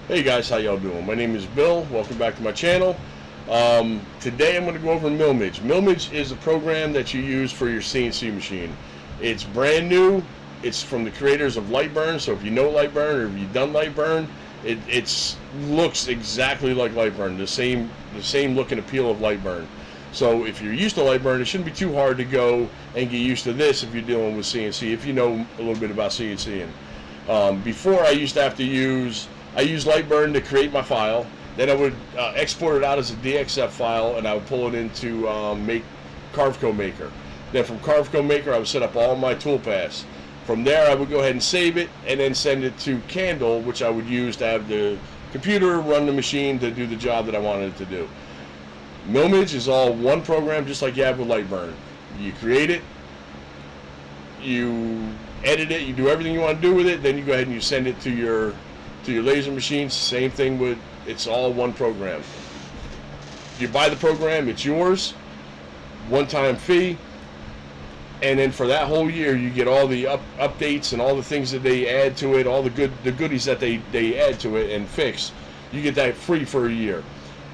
Hey guys, how y'all doing? My name is Bill. Welcome back to my channel. Today I'm going to go over Milmage. Milmage is a program that you use for your CNC machine. It's brand new. It's from the creators of Lightburn. So if you know Lightburn or if you've done Lightburn, it looks exactly like Lightburn. The same look and appeal of Lightburn. So if you're used to Lightburn, it shouldn't be too hard to go and get used to this if you're dealing with CNC. If you know a little bit about CNCing. Before I used to have to use Lightburn to create my file. Then I would export it out as a DXF file, and I would pull it into Carveco Maker. Then from Carveco Maker, I would set up all my toolpaths. From there, I would go ahead and save it, and then send it to Candle, which I would use to have the computer run the machine to do the job that I wanted it to do. Milmage is all one program, just like you have with Lightburn. You create it, you edit it, you do everything you want to do with it, then you go ahead and you send it to your laser machines. Same thing with, it's all one program. You buy the program, it's yours, one-time fee, and then for that whole year you get all the updates and all the things that they add to it, all the goodies that they add to it and fix. You get that free for a year.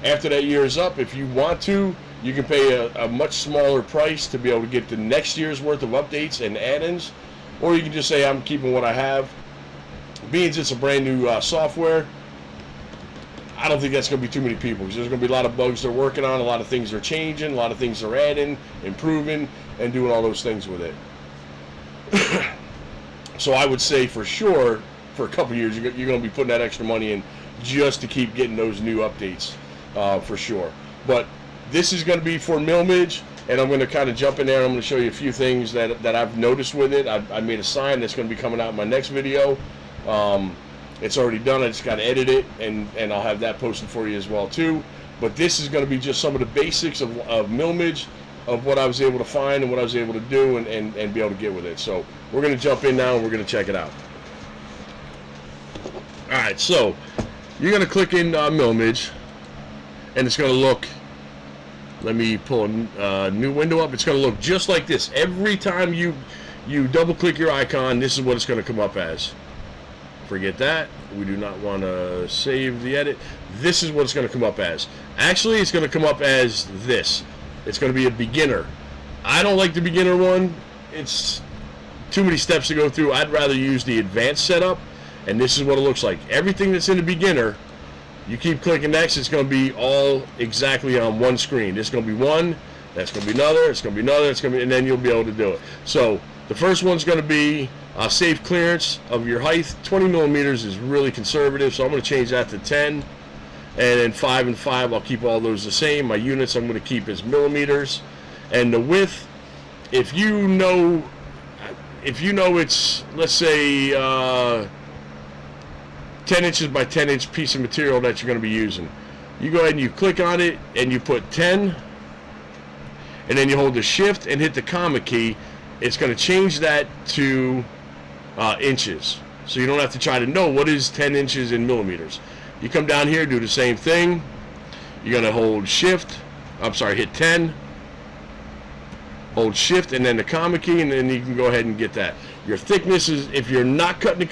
After that year is up, if you want to, you can pay a much smaller price to be able to get the next year's worth of updates and add-ins, or you can just say, I'm keeping what I have. Being it's a brand new software, I don't think that's going to be too many people, because there's going to be a lot of bugs they're working on, a lot of things they're changing, a lot of things they're adding, improving, and doing all those things with it. So I would say for sure, for a couple years, you're going to be putting that extra money in just to keep getting those new updates, for sure. But this is going to be for Milmage, and I'm going to kind of jump in there, and I'm going to show you a few things that I've noticed with it. I made a sign that's going to be coming out in my next video. It's already done. I just got to edit it, and I'll have that posted for you as well too. But this is going to be just some of the basics of Milmage, of what I was able to find and what I was able to do and be able to get with it. So we're going to jump in now and we're going to check it out. Alright, so you're going to click in Milmage, and it's going to look, let me pull a new window up. It's going to look just like this. Every time you double click your icon, this is what it's going to come up as. Forget that. We do not want to save the edit. This is what it's going to come up as. Actually, it's going to come up as this. It's going to be a beginner. I don't like the beginner one. It's too many steps to go through. I'd rather use the advanced setup, and this is what it looks like. Everything that's in the beginner, you keep clicking next, it's going to be all exactly on one screen. This is going to be one, that's going to be another, it's going to be another, it's going to be, and then you'll be able to do it. So the first one's going to be safe clearance of your height. 20 millimeters is really conservative, so I'm going to change that to 10. And then 5 and 5, I'll keep all those the same. My units I'm going to keep as millimeters. And the width, if you know it's, let's say, 10 inches by 10 inch piece of material that you're going to be using, you go ahead and you click on it and you put 10, and then you hold the shift and hit the comma key. It's going to change that to inches, so you don't have to try to know what is 10 inches in millimeters. You come down here, do the same thing. You're going to hold shift, hit 10, hold shift, and then the comma key, and then you can go ahead and get that. Your thickness is, if you're not cutting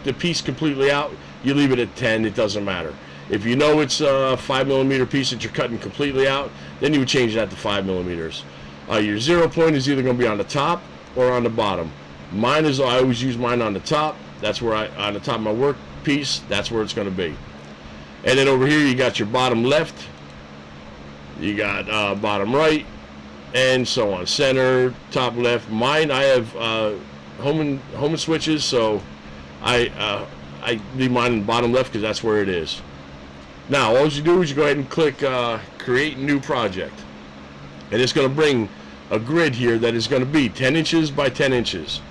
the piece completely out, you leave it at 10. It doesn't matter. If you know it's a 5 millimeter piece that you're cutting completely out, then you would change that to 5 millimeters. Your 0 point is either going to be on the top or on the bottom. Mine is, I always use mine on the top. That's where on the top of my work piece, that's where it's going to be. And then over here you got your bottom left, you got bottom right, and so on. Center, top left. Mine, I have home and switches, so I leave mine in bottom left because that's where it is. Now all you do is you go ahead and click create new project, and it's going to bring a grid here that is going to be 10 inches by 10 inches.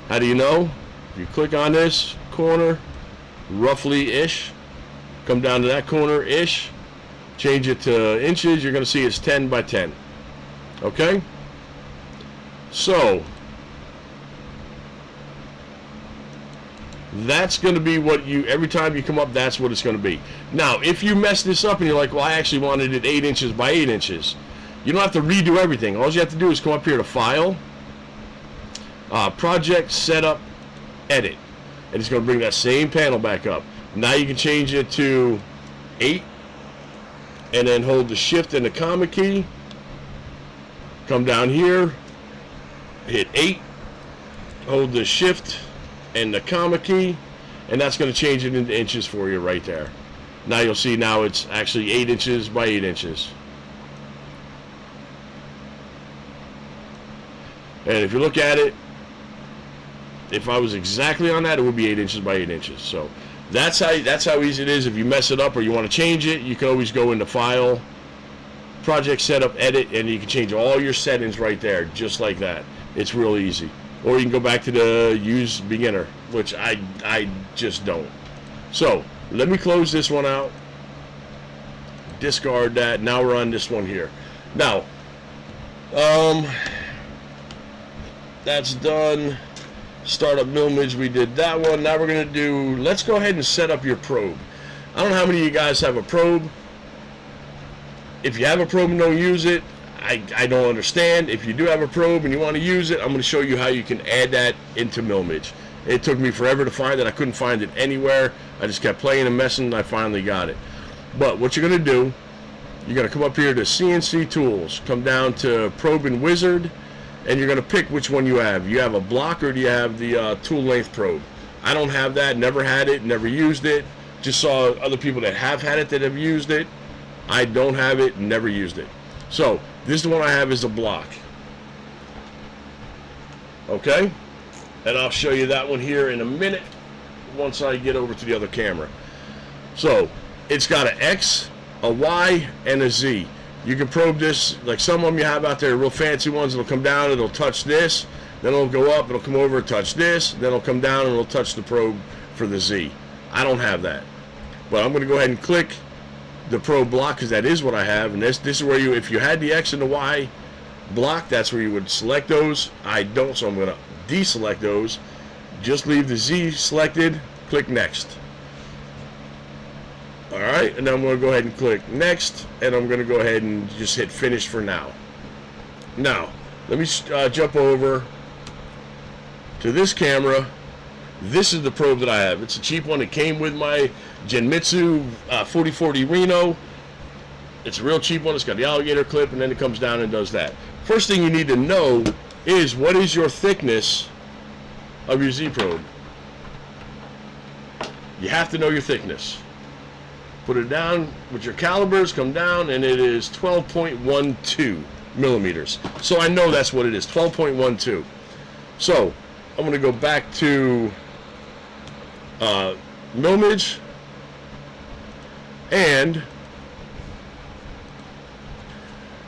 How do you know? If you click on this corner, roughly-ish, come down to that corner-ish, change it to inches, you're going to see it's 10 by 10. Okay? So, that's going to be what you, every time you come up, that's what it's going to be. Now, if you mess this up and you're like, well, I actually wanted it 8 inches by 8 inches, you don't have to redo everything. All you have to do is come up here to File, Project, Setup, Edit. And it's going to bring that same panel back up. Now you can change it to 8, and then hold the shift and the comma key. Come down here, hit 8, hold the shift and the comma key, and that's going to change it into inches for you right there. Now you'll see now it's actually 8 inches by 8 inches. And if you look at it, if I was exactly on that, it would be 8 inches by 8 inches. So that's how easy it is. If you mess it up or you want to change it, you can always go into File, Project Setup, Edit, and you can change all your settings right there, just like that. It's real easy. Or you can go back to the Use Beginner, which I just don't. So let me close this one out. Discard that. Now we're on this one here. Now, that's done. Start up Milmage, we did that one. Now we're going to do, let's go ahead and set up your probe. I don't know how many of you guys have a probe. If you have a probe and don't use it, I don't understand. If you do have a probe and you want to use it, I'm going to show you how you can add that into Milmage. It took me forever to find it. I couldn't find it anywhere. I just kept playing and messing, and I finally got it. But what you're going to do, you're going to come up here to CNC Tools, come down to Probe and Wizard, and you're going to pick which one you have. You have a block, or do you have the tool length probe? I don't have that, never had it, never used it. Just saw other people that have had it that have used it. I don't have it, never used it. So this is the one I have, is a block. Okay? And I'll show you that one here in a minute once I get over to the other camera. So it's got an X, a Y, and a Z. You can probe this, like some of them you have out there, real fancy ones. It'll come down, it'll touch this, then it'll go up, it'll come over, touch this, then it'll come down and it'll touch the probe for the Z. I don't have that. But I'm going to go ahead and click the probe block, because that is what I have. And this is where you, if you had the X and the Y block, that's where you would select those. I don't, so I'm going to deselect those. Just leave the Z selected, click Next. Alright, and then I'm going to go ahead and click Next, and I'm going to go ahead and just hit Finish for now. Now, let me jump over to this camera. This is the probe that I have. It's a cheap one. It came with my Genmitsu 4040 Reno. It's a real cheap one. It's got the alligator clip, and then it comes down and does that. First thing you need to know is, what is your thickness of your Z probe? You have to know your thickness. Put it down with your calipers, come down, and it is 12.12 millimeters. So I know that's what it is, 12.12. So I'm going to go back to Milmage, and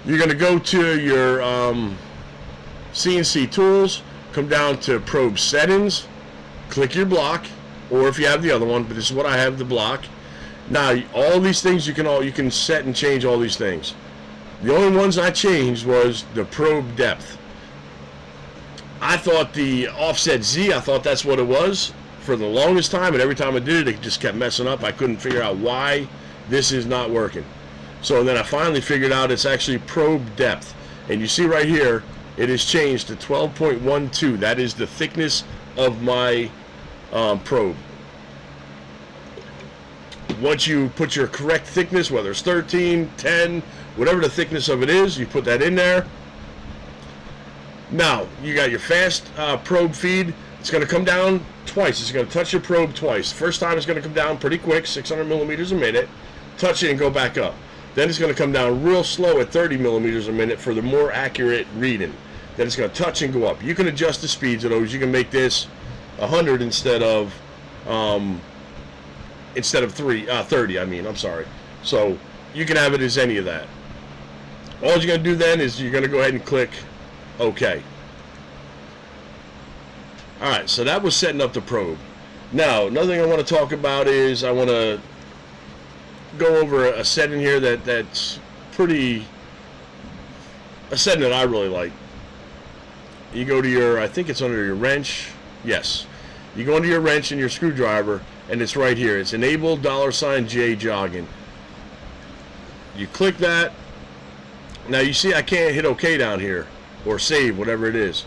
you're going to go to your CNC Tools, come down to Probe Settings, click your block, or if you have the other one, but this is what I have, the block. Now, all these things you can set and change all these things. The only ones I changed was the probe depth. I thought the offset Z, I thought that's what it was for the longest time, and every time I did it, it just kept messing up. I couldn't figure out why this is not working. So then I finally figured out it's actually probe depth. And you see right here, it is changed to 12.12. That is the thickness of my probe. Once you put your correct thickness, whether it's 13, 10, whatever the thickness of it is, you put that in there. Now, you got your fast probe feed. It's going to come down twice. It's going to touch your probe twice. First time it's going to come down pretty quick, 600 millimeters a minute. Touch it and go back up. Then it's going to come down real slow at 30 millimeters a minute for the more accurate reading. Then it's going to touch and go up. You can adjust the speeds of those. You can make this 100 instead of 30. I'm sorry. So you can have it as any of that. All you're going to do then is you're going to go ahead and click OK. Alright, so that was setting up the probe. Now, another thing I want to talk about is I want to go over a setting here that's pretty, a setting that I really like. You go to your, I think it's under your wrench. Yes. You go into your wrench and your screwdriver, and it's right here. It's Enable $J Jogging. You click that. Now you see I can't hit OK down here, or save, whatever it is.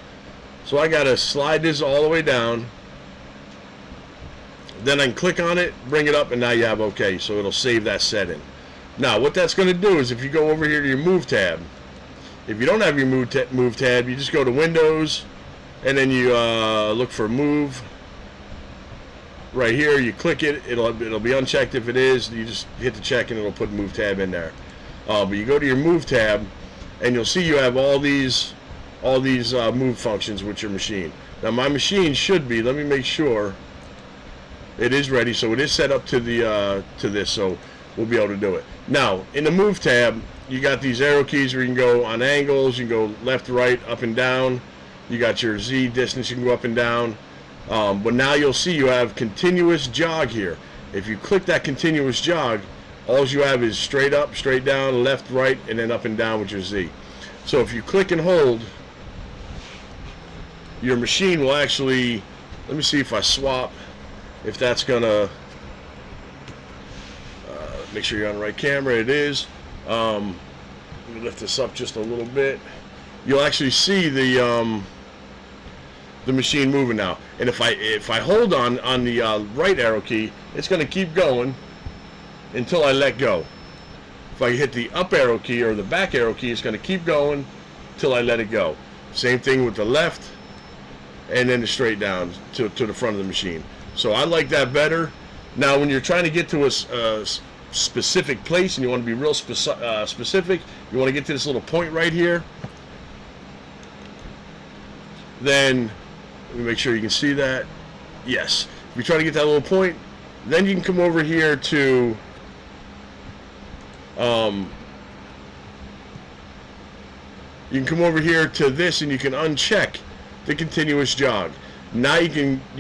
So I got to slide this all the way down. Then I can click on it, bring it up, and now you have OK. So it'll save that setting. Now what that's going to do is if you go over here to your Move tab, if you don't have your Move tab, you just go to Windows, and then you look for Move. Right here, you click it. It'll be unchecked if it is. You just hit the check, and it'll put Move tab in there. But you go to your Move tab, and you'll see you have all these move functions with your machine. Now my machine should be. Let me make sure it is ready. So it is set up to the to this. So we'll be able to do it. Now in the Move tab, you got these arrow keys where you can go on angles. You can go left, right, up, and down. You got your Z distance. You can go up and down. But now you'll see you have continuous jog here. If you click that continuous jog, all you have is straight up, straight down, left, right, and then up and down with your Z. So if you click and hold, your machine will actually, let me see if I swap, if that's gonna, make sure you're on the right camera. It is. Let me lift this up just a little bit. You'll actually see the machine moving now. And if I hold on the right arrow key, it's going to keep going until I let go. If I hit the up arrow key or the back arrow key, it's going to keep going till I let it go. Same thing with the left, and then the straight down to the front of the machine. So I like that better. Now when you're trying to get to a specific place and you want to be real specific, you want to get to this little point right here, then let me make sure you can see that. Yes. If you're trying to get that little point, then you can come over here to this, and you can uncheck the continuous jog. Now you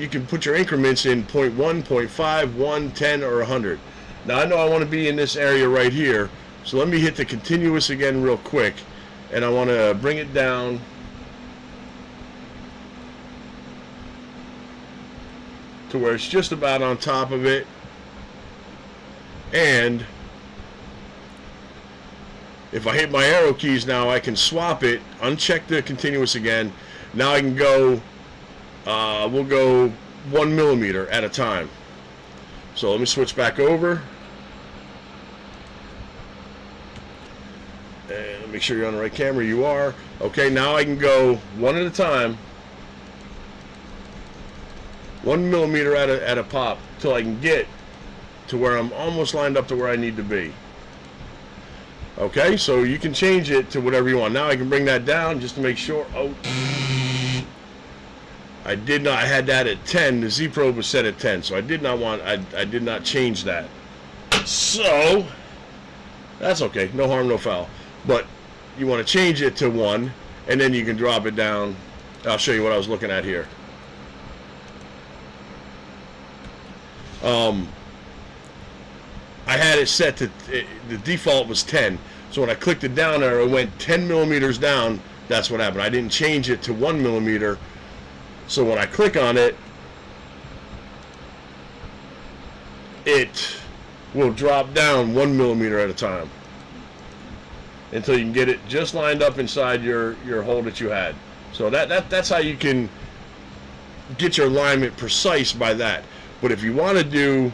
can put your increments in 0.1, 0.5, 1, 10, or 100. Now I know I want to be in this area right here, so let me hit the continuous again real quick, and I want to bring it down to where it's just about on top of it. And if I hit my arrow keys now, I can swap it, uncheck the continuous again. Now I can go, we'll go 1 millimeter at a time. So let me switch back over. And make sure you're on the right camera. You are. Okay, now I can go one at a time. 1 millimeter at a pop till I can get to where I'm almost lined up to where I need to be. Okay, so you can change it to whatever you want. Now I can bring that down just to make sure. Oh, I did not. I had that at 10. The Z probe was set at 10, so I did not want. I did not change that. So that's okay. No harm, no foul. But you want to change it to 1, and then you can drop it down. I'll show you what I was looking at here. I had it set to, the default was 10. So when I clicked the down arrow, it went 10 millimeters down. That's what happened. I didn't change it to 1 millimeter. So when I click on it, it will drop down 1 millimeter at a time until you can get it just lined up inside your hole that you had. So that's how you can get your alignment precise by that. But if you want to do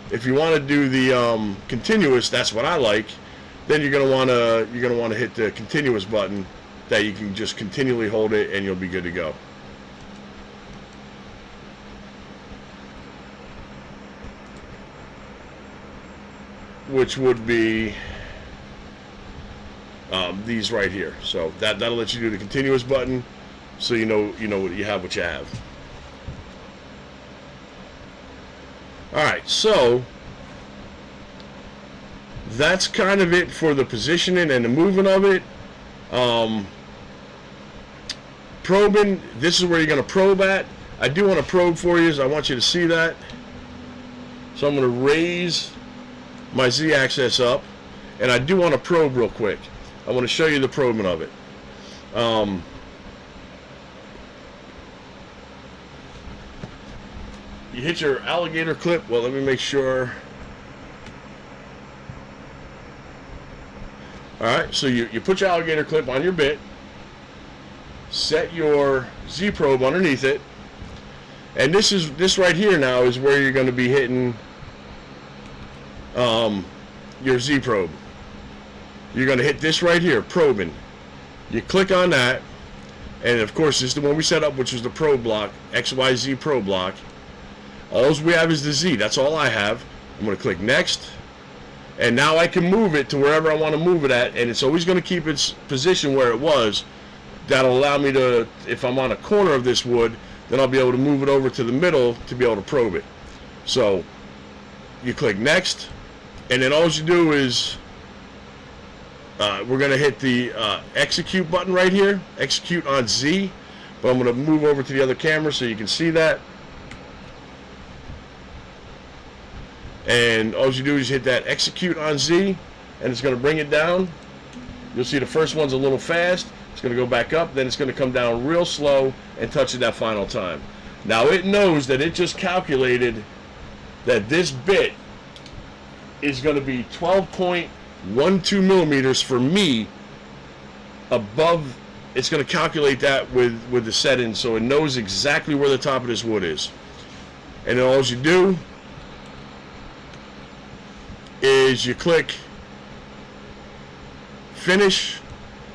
the continuous, that's what I like. Then you're gonna want to hit the continuous button that you can just continually hold it, and you'll be good to go. Which would be these right here. So that'll let you do the continuous button, so you know you have what you have. Alright, so that's kind of it for the positioning and the movement of it. Probing, this is where you're going to probe at. I do want to probe for you, so I want you to see that. So I'm going to raise my Z-axis up, and I do want to probe real quick. I want to show you the probing of it. You hit your alligator clip. Well, let me make sure. Alright, so you put your alligator clip on your bit, set your Z probe underneath it, And this right here now is where you're going to be hitting your Z probe. You're going to hit this right here, probing. You click on that, and of course this is the one we set up, which is the probe block, XYZ probe block. All we have is the Z. That's all I have. I'm going to click next, and now I can move it to wherever I want to move it at, and it's always going to keep its position where it was. That'll allow me to, if I'm on a corner of this wood, then I'll be able to move it over to the middle to be able to probe it. So you click next, and then all you do is we're going to hit the execute button right here, execute on Z, but I'm going to move over to the other camera so you can see that. And all you do is hit that execute on Z, and it's going to bring it down. You'll see the first one's a little fast. It's going to go back up, then it's going to come down real slow and touch it that final time. Now it knows that it just calculated that this bit is going to be 12.12 millimeters for me above. It's going to calculate that with the setting, so it knows exactly where the top of this wood is. And then all you do is you click finish,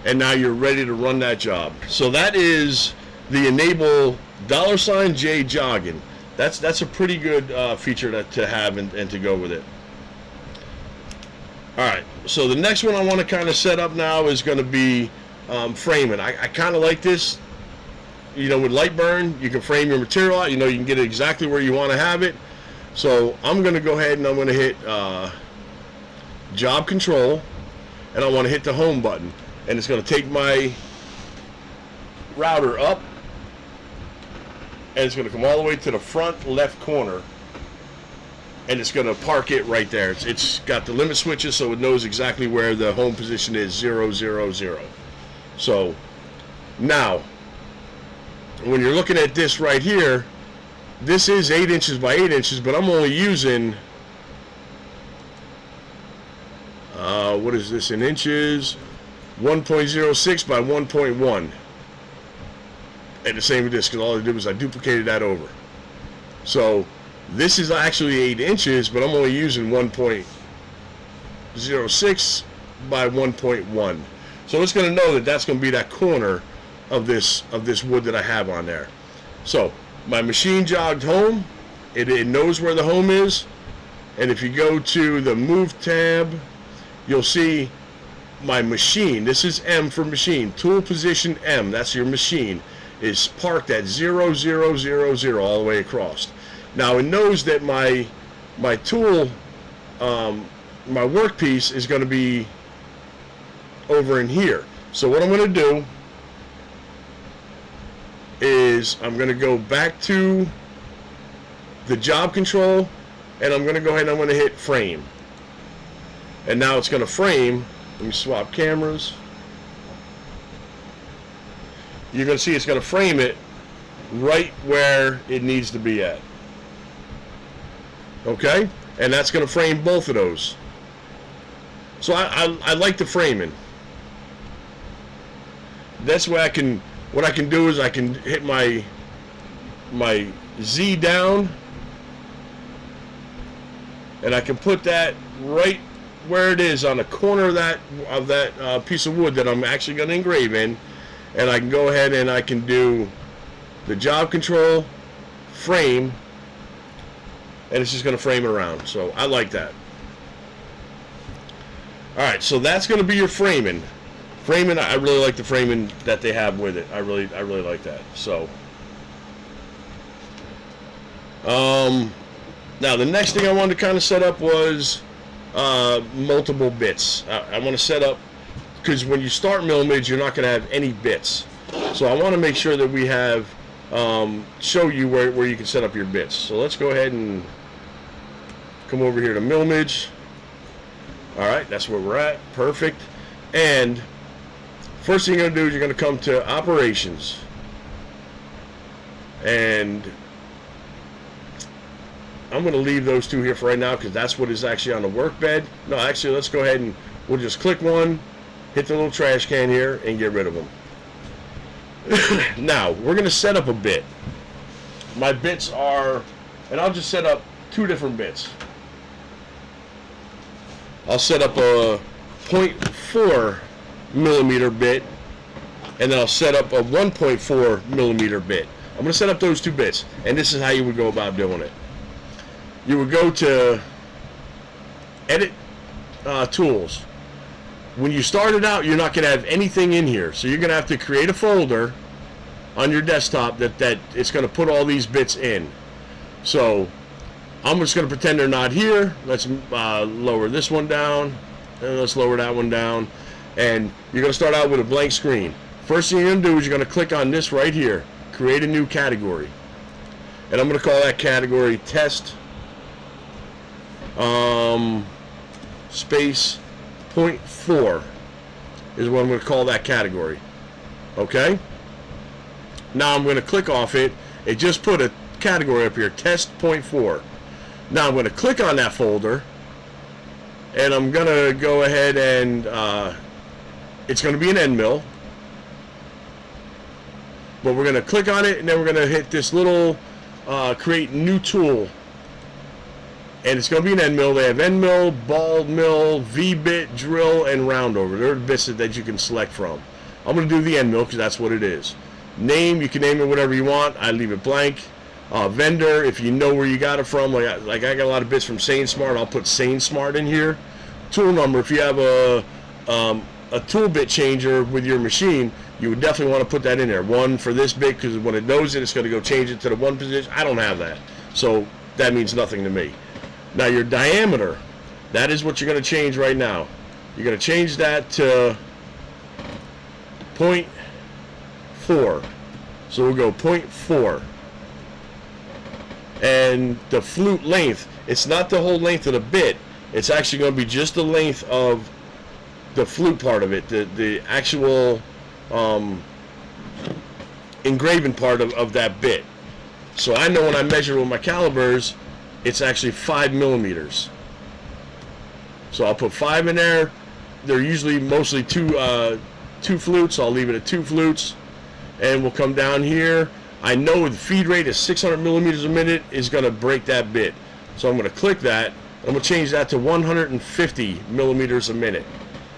and now you're ready to run that job. So that is the enable $J jogging. That's a pretty good feature to have and to go with it. Alright, so the next one I want to kind of set up now is going to be framing. I kind of like this. You know, with light burn, you can frame your material out. You know, you can get it exactly where you want to have it. So I'm going to go ahead and I'm going to hit job control, and I want to hit the home button, and it's going to take my router up, and it's going to come all the way to the front left corner, and it's going to park it right there. It's got the limit switches, so it knows exactly where the home position is, 0, 0, 0. So now when you're looking at this right here, this is 8 inches by 8 inches, but I'm only using what is this in inches? 1.06 by 1.1. And the same with this, because all I did was I duplicated that over. So this is actually 8 inches, but I'm only using 1.06 by 1.1. So it's going to know that that's going to be that corner of this wood that I have on there. So my machine jogged home. It knows where the home is. And if you go to the move tab, you'll see my machine. This is M for machine. Tool position M. That's your machine. Is parked at 0, 0, 0, 0 all the way across. Now it knows that my tool, my workpiece is going to be over in here. So what I'm going to do is I'm going to go back to the job control, and I'm going to go ahead and I'm going to hit frame. And now it's going to frame. Let me swap cameras. You're going to see it's going to frame it right where it needs to be at. Okay? And that's going to frame both of those. So I like the framing. That's where what I can do is I can hit my Z down, and I can put that right where it is on the corner of that piece of wood that I'm actually going to engrave in, and I can go ahead and I can do the job control, frame, and it's just going to frame it around. So I like that. Alright, so that's going to be your framing. Framing, I really like the framing that they have with it. I really like that. So now the next thing I wanted to kind of set up was multiple bits. I want to set up, because when you start Milmage, you're not going to have any bits. So I want to make sure that we have show you where you can set up your bits. So let's go ahead and come over here to Milmage. Alright, that's where we're at. Perfect. And first thing you're going to do is you're going to come to operations, and I'm going to leave those two here for right now because that's what is actually on the workbed. No, actually, let's go ahead and we'll just click one, hit the little trash can here, and get rid of them. Now, we're going to set up a bit. my bits are, and I'll just set up 2 different bits. I'll set up a 0.4 millimeter bit, and then I'll set up a 1.4 millimeter bit. I'm going to set up those 2 bits, and this is how you would go about doing it. You would go to Edit Tools. When you start it out, you're not going to have anything in here, so you're going to have to create a folder on your desktop that it's going to put all these bits in. So I'm just going to pretend they're not here. Let's lower this one down, and let's lower that one down, and you're going to start out with a blank screen. First thing you're going to do is you're going to click on this right here, create a new category, and I'm going to call that category Test space 0.4 is what I'm going to call that category. Okay? Now I'm going to click off it. It just put a category up here, Test 0.4. Now I'm going to click on that folder, and I'm going to go ahead and it's going to be an end mill. But we're going to click on it, and then we're going to hit this little create new tool. And it's going to be an end mill. They have end mill, ball mill, V-bit, drill, and roundover. They're the bits that you can select from. I'm going to do the end mill because that's what it is. Name, you can name it whatever you want. I leave it blank. Vendor, if you know where you got it from, like I got a lot of bits from SaneSmart, I'll put SaneSmart in here. Tool number, if you have a tool bit changer with your machine, you would definitely want to put that in there. 1 for this bit, because when it knows it, it's going to go change it to the 1 position. I don't have that, so that means nothing to me. Now your diameter, that is what you're going to change right now. You're going to change that to 0.4. So we'll go 0.4. And the flute length, it's not the whole length of the bit. It's actually going to be just the length of the flute part of it, the actual engraving part of that bit. So I know when I measure with my calipers, it's actually 5 millimeters. So I'll put 5 in there. They're usually mostly two flutes. So I'll leave it at 2 flutes, and we'll come down here. I know the feed rate is 600 millimeters a minute is going to break that bit. So I'm going to click that. I'm going to change that to 150 millimeters a minute.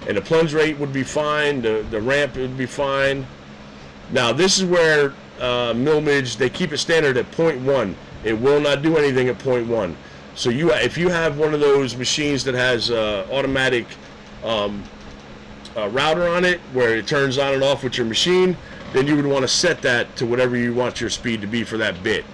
And the plunge rate would be fine. The ramp would be fine. Now this is where Milmage, they keep it standard at 0.1. It will not do anything at 0.1. So if you have one of those machines that has automatic router on it, where it turns on and off with your machine, then you would want to set that to whatever you want your speed to be for that bit.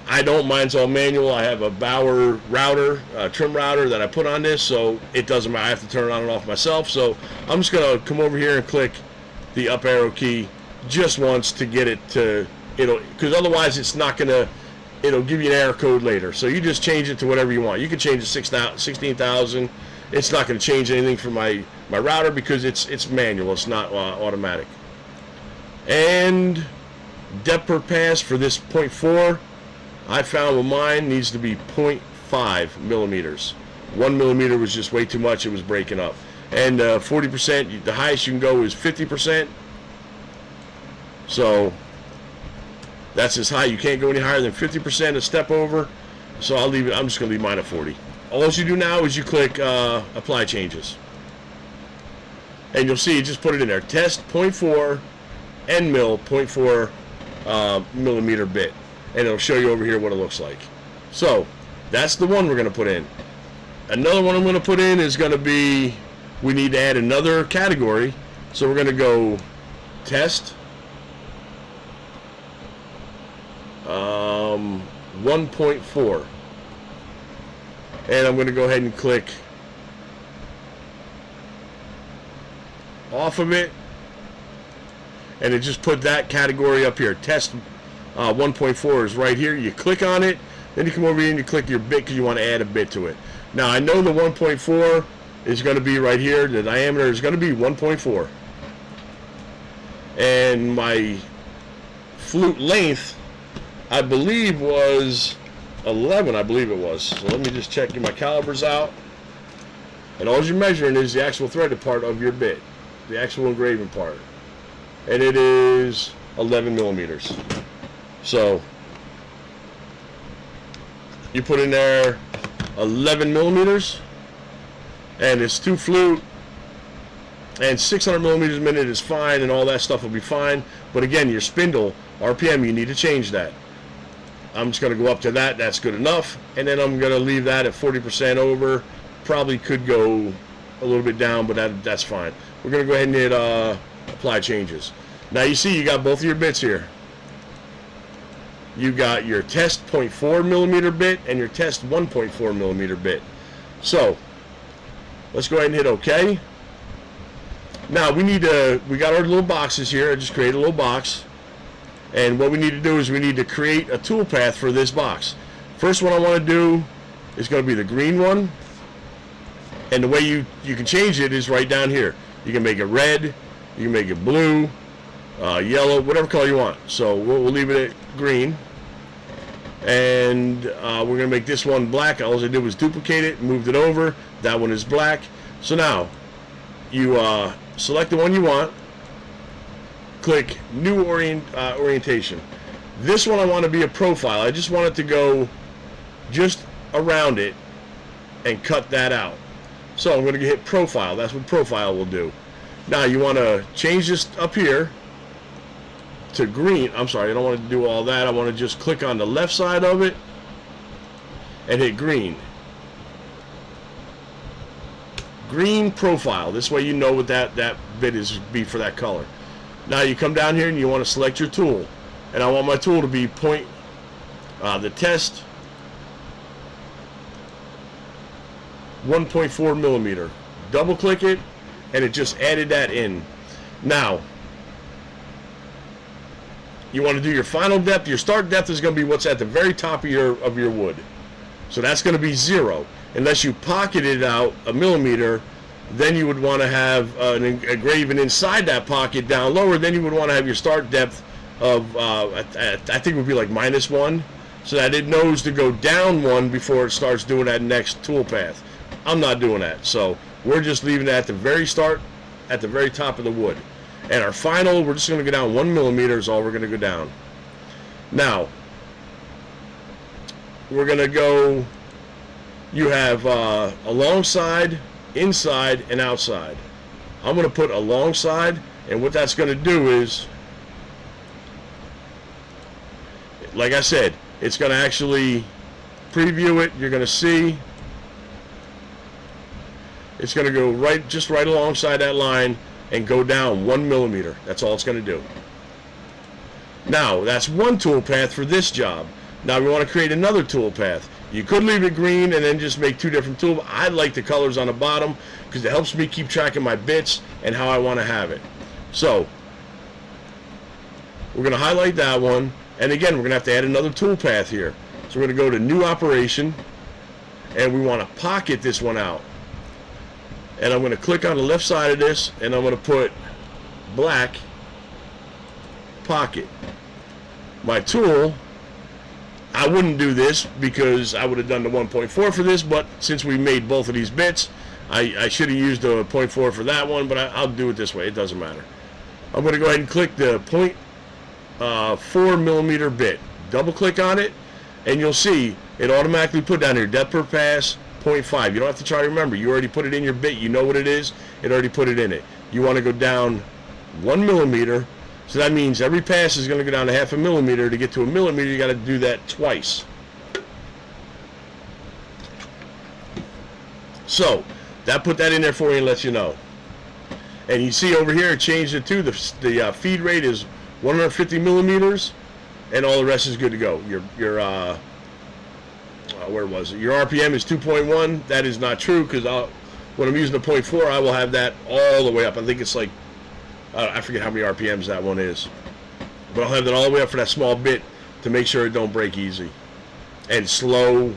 I don't, mine's all manual. I have a Bauer router, trim router that I put on this, so it doesn't matter. I have to turn it on and off myself. So I'm just going to come over here and click the up arrow key just once to get it to, because otherwise it's not going to, it'll give you an error code later. So you just change it to whatever you want. You can change it 16,000. It's not going to change anything for my router because it's manual. It's not automatic. And depth per pass for this 0.4, I found with mine needs to be 0.5 millimeters. 1 millimeter was just way too much. It was breaking up. And 40%, the highest you can go is 50%. So that's as high. You can't go any higher than 50% a step over. So I'll leave it. I'm just going to leave mine at 40. All you do now is you click Apply Changes. And you'll see, just put it in there. Test 0.4 end mill 0.4 millimeter bit. And it'll show you over here what it looks like. So that's the one we're going to put in. Another one I'm going to put in is going to be, we need to add another category. So we're going to go Test 1.4. And I'm going to go ahead and click off of it. And it just put that category up here. Test 1.4 is right here. You click on it. Then you come over here and you click your bit because you want to add a bit to it. Now I know the 1.4 is going to be right here. The diameter is going to be 1.4. And my flute length, I believe, was 11, I believe it was. So let me just check my calipers out. And all you're measuring is the actual threaded part of your bit, the actual engraving part. And it is 11 millimeters. So You put in there 11 millimeters, and it's 2 flute, and 600 millimeters a minute is fine, and all that stuff will be fine. But again, your spindle RPM, you need to change that. I'm just going to go up to that. That's good enough, and then I'm going to leave that at 40% over. Probably could go a little bit down, but that's fine. We're going to go ahead and hit apply changes. Now you see you got both of your bits here. You got your test 0.4 millimeter bit and your test 1.4 millimeter bit. So let's go ahead and hit OK. Now we got our little boxes here. I just created a little box, and what we need to do is we need to create a toolpath for this box. First one I want to do is going to be the green one, and the way you can change it is right down here. You can make it red, you can make it blue, yellow, whatever color you want. So we'll leave it at green, and we're going to make this one black. All I did was duplicate it, moved it over. That one is black. So now you select the one you want, click new orientation. This one I want to be a profile. I just want it to go just around it and cut that out. So I'm going to hit profile. That's what profile will do. Now you want to change this up here to green. I'm sorry, I don't want to do all that. I want to just click on the left side of it and hit green. Green profile. This way you know what that bit is be for that color. Now you come down here and you want to select your tool, and I want my tool to be the test 1.4 millimeter. Double click it, and it just added that in. Now you want to do your final depth. Your start depth is going to be what's at the very top of your wood. So that's going to be 0. Unless you pocket it out a millimeter, then you would want to have an engraving inside that pocket down lower. Then you would want to have your start depth of I think it would be like -1, so that it knows to go down 1 before it starts doing that next tool path. I'm not doing that, so we're just leaving it at the very start, at the very top of the wood. And our final, we're just going to go down 1 millimeter is all we're going to go down. Now we're going to go. You have alongside, inside, and outside. I'm going to put alongside, and what that's going to do is, like I said, it's going to actually preview it. You're going to see it's going to go just right alongside that line and go down 1 millimeter. That's all it's going to do. Now that's one tool path for this job. Now we want to create another tool path. You could leave it green and then just make 2 different tools. I like the colors on the bottom because it helps me keep track of my bits and how I want to have it. So we're going to highlight that one, and again we're going to have to add another tool path here. So we're going to go to new operation, and we want to pocket this one out. And I'm going to click on the left side of this, and I'm going to put black pocket. My tool, I wouldn't do this because I would have done the 1.4 for this, but since we made both of these bits, I should have used the 0.4 for that one, but I'll do it this way. It doesn't matter. I'm going to go ahead and click the 0.4 millimeter bit. Double click on it, and you'll see it automatically put down here depth per pass 0.5. You don't have to try to remember. You already put it in your bit. You know what it is. It already put it in it. You want to go down 1 millimeter. So that means every pass is going to go down to 0.5 millimeter. To get to a millimeter, you got to do that twice. So that put that in there for you and lets you know. And you see over here, it changed it to the feed rate is 150 millimeters, and all the rest is good to go. Where was it? Your RPM is 2.1. That is not true because when I'm using the 0.4, I will have that all the way up. I think it's like I forget how many RPMs that one is, but I'll have that all the way up for that small bit to make sure it don't break easy, and slow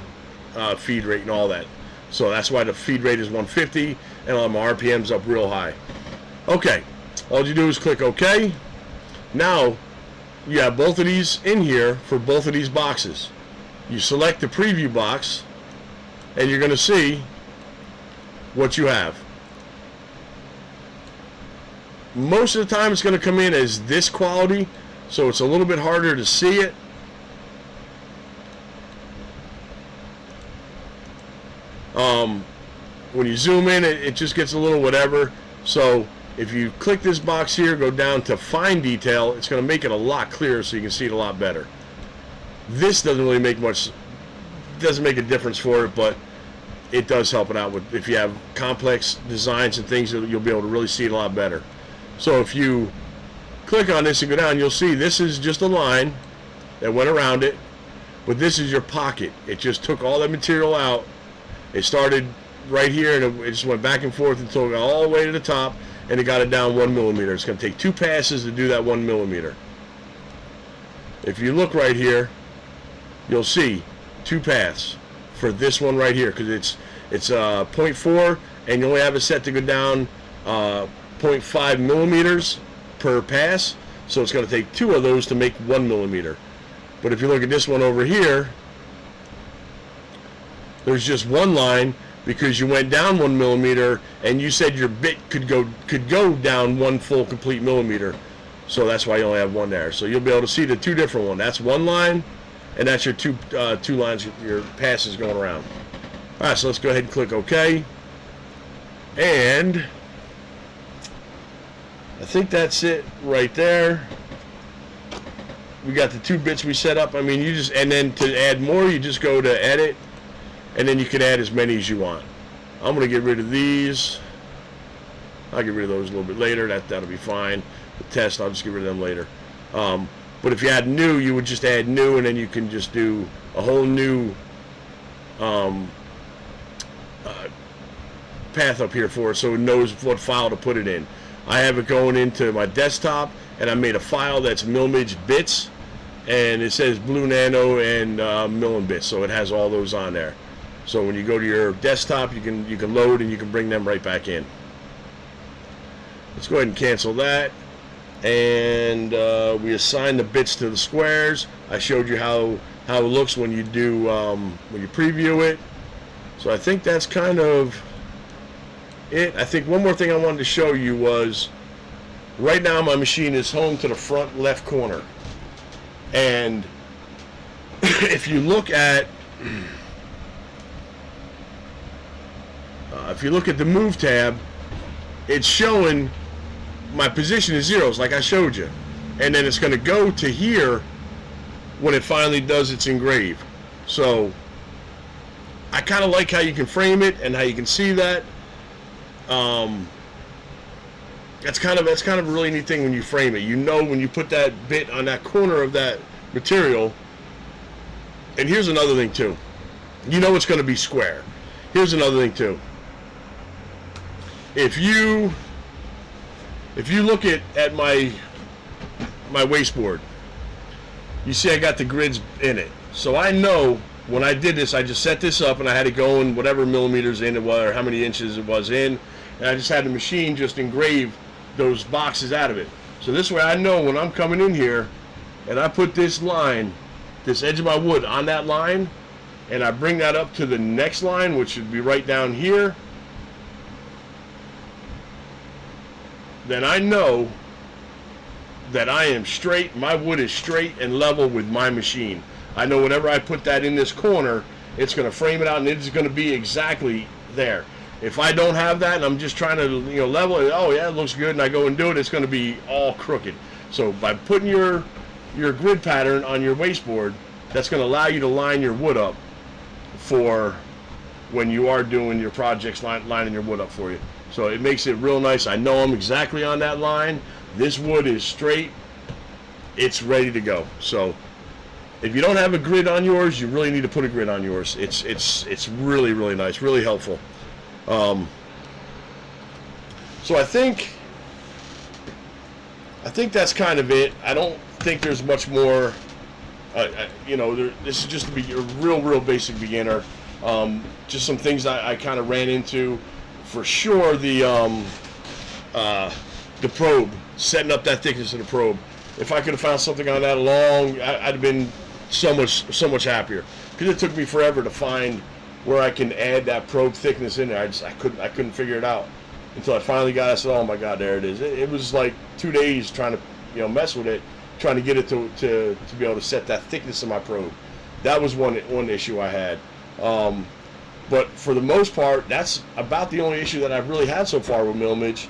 feed rate and all that. So that's why the feed rate is 150 and all my RPMs up real high. Okay, all you do is click OK. Now you have both of these in here for both of these boxes. You select the preview box, and you're going to see what you have. Most of the time it's going to come in as this quality, so it's a little bit harder to see it. When you zoom in, it just gets a little whatever. So if you click this box here, go down to fine detail, it's going to make it a lot clearer so you can see it a lot better. This doesn't really make much, doesn't make a difference for it, but it does help it out with, if you have complex designs and things, you'll be able to really see it a lot better. So if you click on this and go down, you'll see this is just a line that went around it, but this is your pocket. It just took all that material out. It started right here and it just went back and forth until it got all the way to the top, and it got it down 1 millimeter. It's going to take 2 passes to do that 1 millimeter. If you look right here, you'll see 2 paths for this one right here, because it's 0.4 and you only have it set to go down 0.5 millimeters per pass, so it's going to take 2 of those to make 1 millimeter. But if you look at this one over here, there's just one line, because you went down 1 millimeter and you said your bit could go down 1 full complete millimeter, so that's why you only have 1 there. So you'll be able to see the 2 different ones. That's 1 line, and that's your two lines, your passes going around. All right, so let's go ahead and click OK. And I think that's it right there. We got the 2 bits we set up. I mean, you just, and then to add more, you just go to edit, and then you can add as many as you want. I'm going to get rid of these. I'll get rid of those a little bit later. That'll be fine. The test, I'll just get rid of them later. But if you add new, you would just add new, and then you can just do a whole new path up here for it, so it knows what file to put it in. I have it going into my desktop, and I made a file that's Milmage bits, and it says Blue Nano and Millen bits, so it has all those on there. So when you go to your desktop, you can load and you can bring them right back in. Let's go ahead and cancel that, and we assign the bits to the squares. I showed you how it looks when you do when you preview it. So I think that's kind of it. I think one more thing I wanted to show you was, right now my machine is home to the front left corner, and if you look at the move tab, it's showing my position is zeros like I showed you, and then it's going to go to here when it finally does its engrave. So I kind of like how you can frame it and how you can see that. That's kind of a really neat thing when you frame it. You know, when you put that bit on that corner of that material. And here's another thing too. You know it's going to be square. Here's another thing too. If you look at my wasteboard, you see I got the grids in it. So I know when I did this, I just set this up and I had it going whatever millimeters in it was, or how many inches it was in, and I just had the machine just engrave those boxes out of it. So this way I know when I'm coming in here and I put this line, this edge of my wood on that line, and I bring that up to the next line, which should be right down here, then I know that I am straight, my wood is straight and level with my machine. I know whenever I put that in this corner, it's going to frame it out and it's going to be exactly there. If I don't have that and I'm just trying to level it, oh yeah, it looks good, and I go and do it, it's going to be all crooked. So by putting your grid pattern on your wasteboard, that's going to allow you to line your wood up for when you are doing your projects, lining your wood up for you. So it makes it real nice. I know I'm exactly on that line. This wood is straight. It's ready to go. So if you don't have a grid on yours, you really need to put a grid on yours. It's really, really nice, really helpful. So I think that's kind of it. I don't think there's much more. This is just to be a real basic beginner. Just some things I kind of ran into. For sure, the probe, setting up that thickness of the probe. If I could have found something on that along, I'd have been so much happier, because it took me forever to find where I can add that probe thickness in there. I couldn't figure it out until I finally got it. I said, oh my God, there it is. It was like 2 days trying to mess with it, trying to get it to be able to set that thickness of my probe. That was one issue I had. But for the most part, that's about the only issue that I've really had so far with Milmage.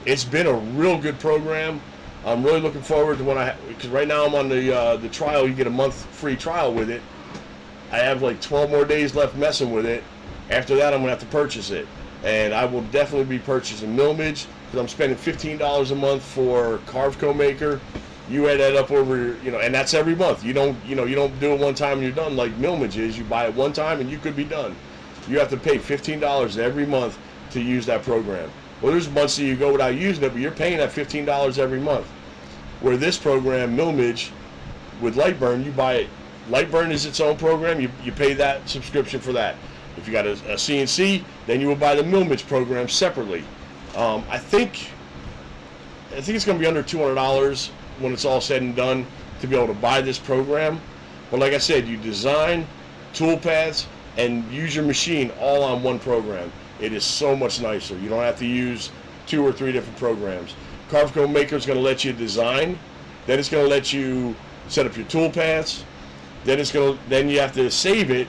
It's been a real good program. I'm really looking forward to when because right now I'm on the trial. You get a month free trial with it. I have like 12 more days left messing with it. After that, I'm gonna have to purchase it, and I will definitely be purchasing Milmage because I'm spending $15 a month for Carve Co Maker. You add that up over, and that's every month. You don't do it one time and you're done like Milmage is. You buy it one time and you could be done. You have to pay $15 every month to use that program. Well, there's months that you go without using it, but you're paying that $15 every month. Where this program, Milmage, with Lightburn, you buy it. Lightburn is its own program. You pay that subscription for that. If you got a CNC, then you will buy the Milmage program separately. I think it's going to be under $200 when it's all said and done to be able to buy this program. But like I said, you design, toolpaths, and use your machine all on one program. It is so much nicer. You don't have to use 2 or 3 different programs. Carve Co Maker is going to let you design. Then it's going to let you set up your toolpaths. Then you have to save it,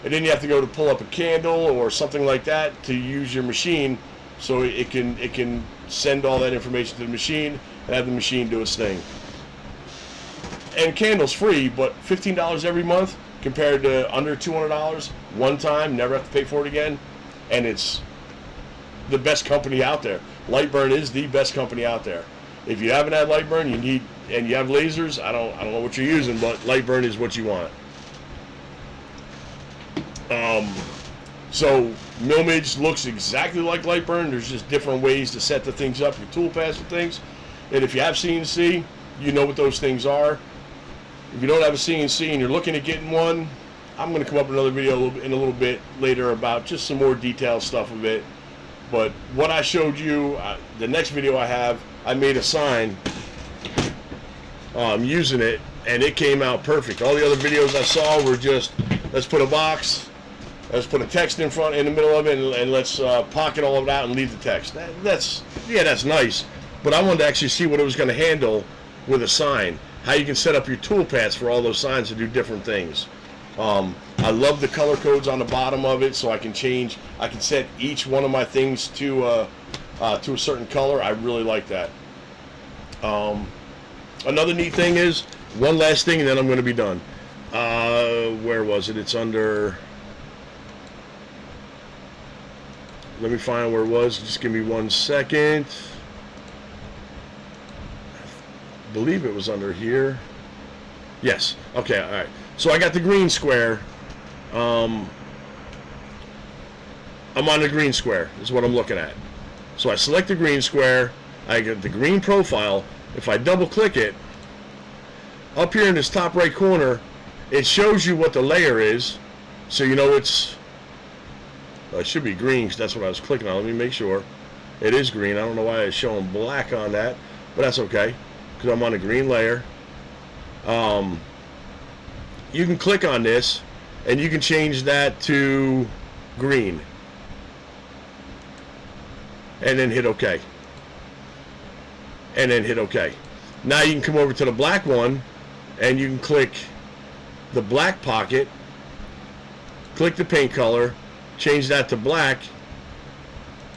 and then you have to go to pull up a candle or something like that to use your machine, so it can send all that information to the machine and have the machine do its thing. And Candle's free, but $15 every month compared to under $200 one time, never have to pay for it again. And it's the best company out there. Lightburn is the best company out there. If you haven't had Lightburn, and you have lasers, I don't know what you're using, but Lightburn is what you want. So Milmage looks exactly like Lightburn. There's just different ways to set the things up, your toolpaths and things. And if you have CNC, you know what those things are. If you don't have a CNC and you're looking at getting one, I'm going to come up with another video in a little bit later about just some more detailed stuff of it. But what I showed you, the next video I made a sign using it, and it came out perfect. All the other videos I saw were just, let's put a box, let's put a text in the middle of it, and let's pocket all of it out and leave the text. That's nice. But I wanted to actually see what it was going to handle with a sign. How you can set up your toolpaths for all those signs to do different things. I love the color codes on the bottom of it, so I can set each one of my things to a certain color. I really like that. Another neat thing is, one last thing and then I'm going to be done. Where was it? It's under, let me find where it was. Just give me 1 second. I believe it was under here. Yes. Okay. All right. So I got the green square. I'm on the green square is what I'm looking at. So I select the green square. I get the green profile. If I double click it, up here in this top right corner, it shows you what the layer is. So you know it should be green because that's what I was clicking on. Let me make sure. It is green. I don't know why it's showing black on that, but that's okay because I'm on a green layer. You can click on this and you can change that to green and then hit OK. And then hit OK. Now you can come over to the black one and you can click the black pocket, click the paint color, change that to black,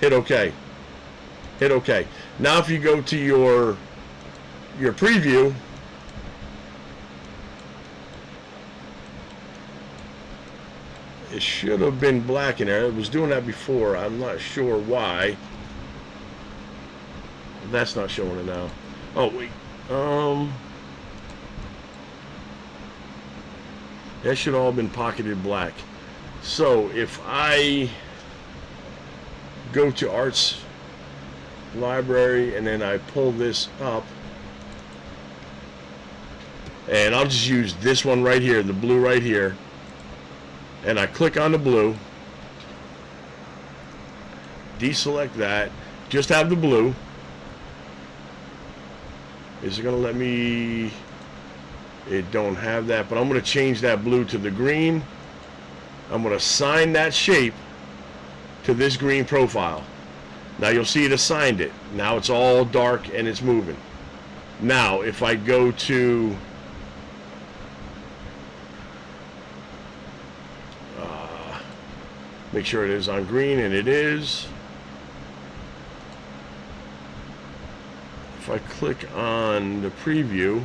hit OK. Hit OK. Now if you go to your preview, it should have been black in there. It was doing that before. I'm not sure why. That's not showing it now. Oh wait. That should all have been pocketed black. So if I go to Arts Library and then I pull this up, and I'll just use this one right here, the blue right here, and I click on the blue, deselect that, just have the blue. Is it going to let me? It don't have that, but I'm going to change that blue to the green. I'm going to assign that shape to this green profile. Now you'll see it assigned it. Now it's all dark and it's moving. Now if I go to Make sure it is on green, and it is. If I click on the preview,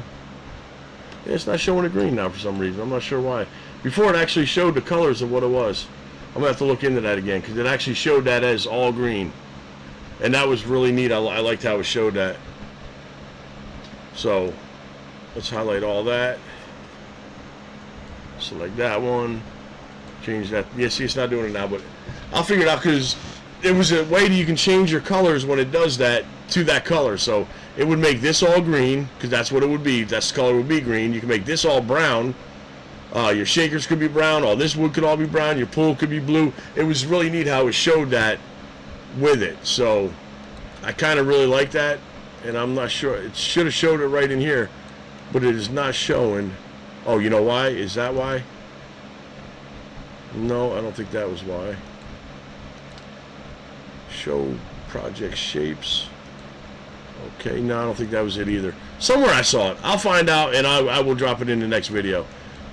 it's not showing a green now for some reason. I'm not sure why. Before it actually showed the colors of what it was. I'm going to have to look into that again, because it actually showed that as all green. And that was really neat. I liked how it showed that. So let's highlight all that. Select that one. Change that. Yeah, see, it's not doing it now, but I'll figure it out, because it was a way that you can change your colors when it does that to that color. So it would make this all green, because that's what it would be. That's the color would be green. You can make this all brown. Your shakers could be brown. All this wood could all be brown. Your pool could be blue. It was really neat how it showed that with it. So I kind of really like that, and I'm not sure. It should have showed it right in here, but it is not showing. Oh, you know why? Is that why? No, I don't think that was why. Show project shapes. Okay, no, I don't think that was it either. Somewhere I saw it. I'll find out, and I will drop it in the next video.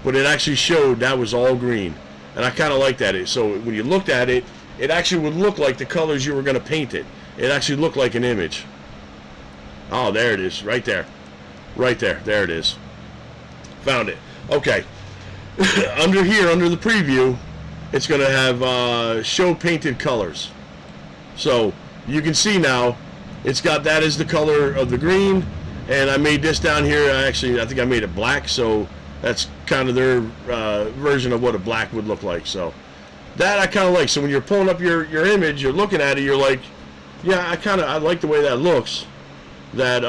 But it actually showed that was all green, and I kind of like that. So when you looked at it, it actually would look like the colors you were going to paint it. It actually looked like an image. Oh, there it is, right there. Right there. There it is. Found it. Okay. Under here, under the preview, it's going to have show painted colors. So you can see now it's got that as the color of the green, and I made this down here. I think I made it black, so that's kind of their version of what a black would look like. So that I kind of like. So when you're pulling up your image, you're looking at it, you're like, yeah, I like the way that looks. That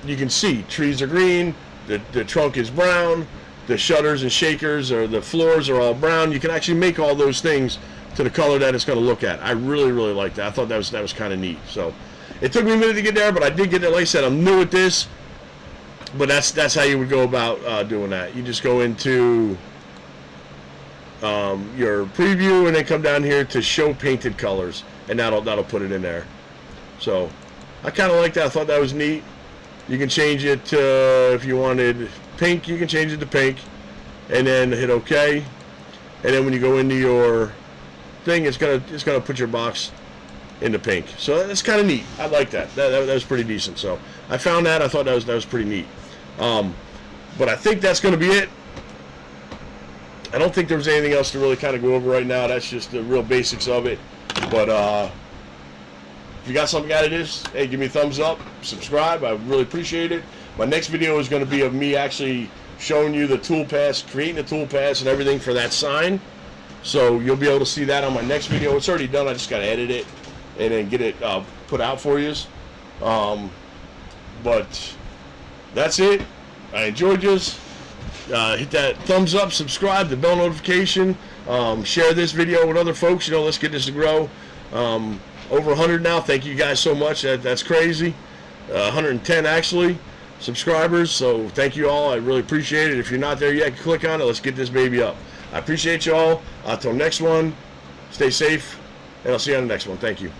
you can see trees are green, the trunk is brown, the shutters and shakers or the floors are all brown. You can actually make all those things to the color that it's going to look at. I really like that. I thought that was kind of neat. So it took me a minute to get there, but I did get there. Like I said, I'm new at this, but that's how you would go about doing that. You just go into your preview and then come down here to show painted colors, and that'll put it in there. So I kind of like that. I thought that was neat. You can change it to, if you wanted pink, you can change it to pink, and then hit OK. And then when you go into your thing, it's gonna put your box into pink. So that's kind of neat. I like that. That was pretty decent. So I found that. I thought that was pretty neat. But I think that's going to be it. I don't think there was anything else to really kind of go over right now. That's just the real basics of it. But if you got something out of this, hey, give me a thumbs up, subscribe. I really appreciate it. My next video is going to be of me actually showing you the toolpath, creating the toolpath and everything for that sign. So you'll be able to see that on my next video. It's already done. I just got to edit it and then get it put out for you. But that's it. I enjoyed this. Hit that thumbs up, subscribe, the bell notification, share this video with other folks. Let's get this to grow. Over 100 now. Thank you guys so much. That's crazy. 110 actually subscribers. So thank you all. I really appreciate it. If you're not there yet, click on it. Let's get this baby up. I appreciate you all. Until next one, stay safe, and I'll see you on the next one. Thank you.